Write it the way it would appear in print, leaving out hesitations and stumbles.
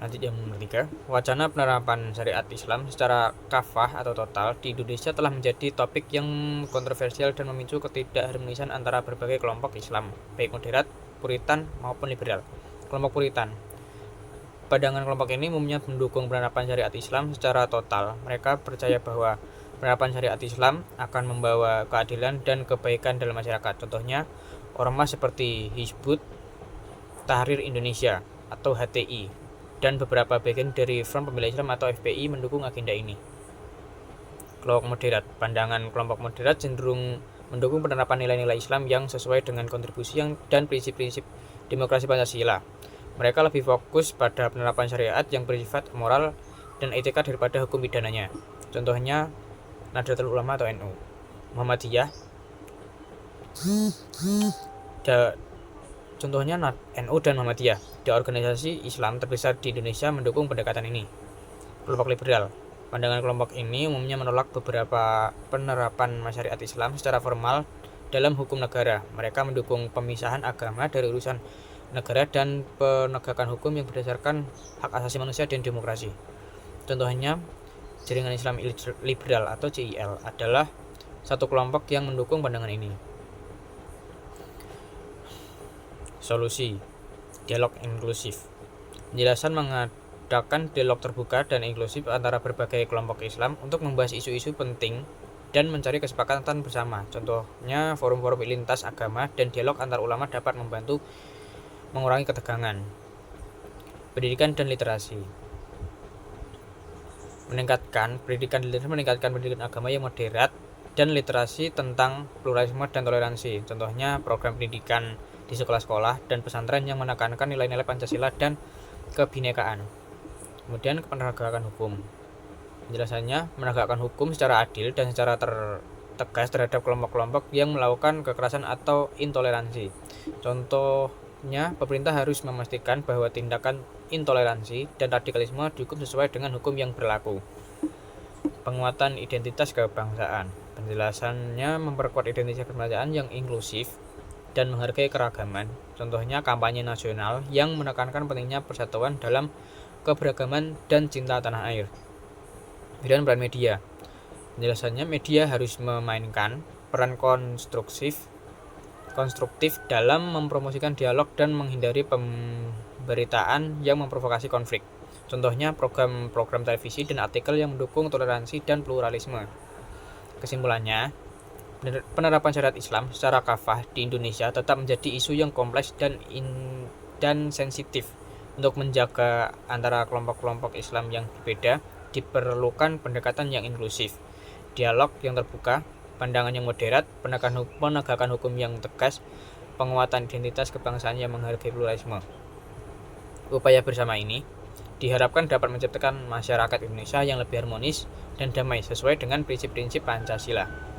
Lanjut yang nomor 3, wacana penerapan syariat Islam secara kafah atau total di Indonesia telah menjadi topik yang kontroversial dan memicu ketidakharmonisan antara berbagai kelompok Islam, baik moderat, puritan maupun liberal. Kelompok puritan. Pandangan kelompok ini umumnya mendukung penerapan syariat Islam secara total. Mereka percaya bahwa penerapan syariat Islam akan membawa keadilan dan kebaikan dalam masyarakat. Contohnya, ormas seperti Hizbut Tahrir Indonesia atau HTI dan beberapa bagian dari Front Pembela Islam atau FPI mendukung agenda ini. Kelompok moderat. Pandangan kelompok moderat cenderung mendukung penerapan nilai-nilai Islam yang sesuai dengan kontribusi dan prinsip-prinsip demokrasi Pancasila. Mereka lebih fokus pada penerapan syariat yang bersifat moral dan etika daripada hukum pidananya. Contohnya Nahdlatul Ulama atau NU. Muhammadiyah. Contohnya NU dan Muhammadiyah, dua organisasi Islam terbesar di Indonesia mendukung pendekatan ini. Kelompok liberal. Pandangan kelompok ini umumnya menolak beberapa penerapan syariat Islam secara formal dalam hukum negara. Mereka mendukung pemisahan agama dari urusan negara dan penegakan hukum yang berdasarkan hak asasi manusia dan demokrasi. Contohnya, Jaringan Islam Liberal atau JIL adalah satu kelompok yang mendukung pandangan ini. Solusi dialog inklusif. Penjelasan mengadakan dialog terbuka dan inklusif antara berbagai kelompok Islam untuk membahas isu-isu penting dan mencari kesepakatan bersama. Contohnya, forum-forum lintas agama dan dialog antar ulama dapat membantu mengurangi ketegangan. Pendidikan dan literasi. Meningkatkan pendidikan agama yang moderat dan literasi tentang pluralisme dan toleransi. Contohnya, program pendidikan di sekolah-sekolah dan pesantren yang menekankan nilai-nilai Pancasila dan kebinekaan. Kemudian, penegakan hukum. Penjelasannya, menegakkan hukum secara adil dan secara tegas terhadap kelompok-kelompok yang melakukan kekerasan atau intoleransi. Contohnya, pemerintah harus memastikan bahwa tindakan intoleransi dan radikalisme dihukum sesuai dengan hukum yang berlaku. Penguatan identitas kebangsaan. Penjelasannya memperkuat identitas kebangsaan yang inklusif dan menghargai keragaman. Contohnya, kampanye nasional yang menekankan pentingnya persatuan dalam keberagaman dan cinta tanah air. Dan peran media. Penjelasannya, media harus memainkan peran konstruktif dalam mempromosikan dialog dan menghindari pemberitaan yang memprovokasi konflik. Contohnya, program televisi dan artikel yang mendukung toleransi dan pluralisme. Kesimpulannya, penerapan syariat Islam secara kafah di Indonesia tetap menjadi isu yang kompleks dan sensitif. Untuk menjaga antara kelompok-kelompok Islam yang berbeda, diperlukan pendekatan yang inklusif, dialog yang terbuka, pandangan yang moderat, penegakan hukum yang tegas, penguatan identitas kebangsaan yang menghargai pluralisme. Upaya bersama ini diharapkan dapat menciptakan masyarakat Indonesia yang lebih harmonis dan damai sesuai dengan prinsip-prinsip Pancasila.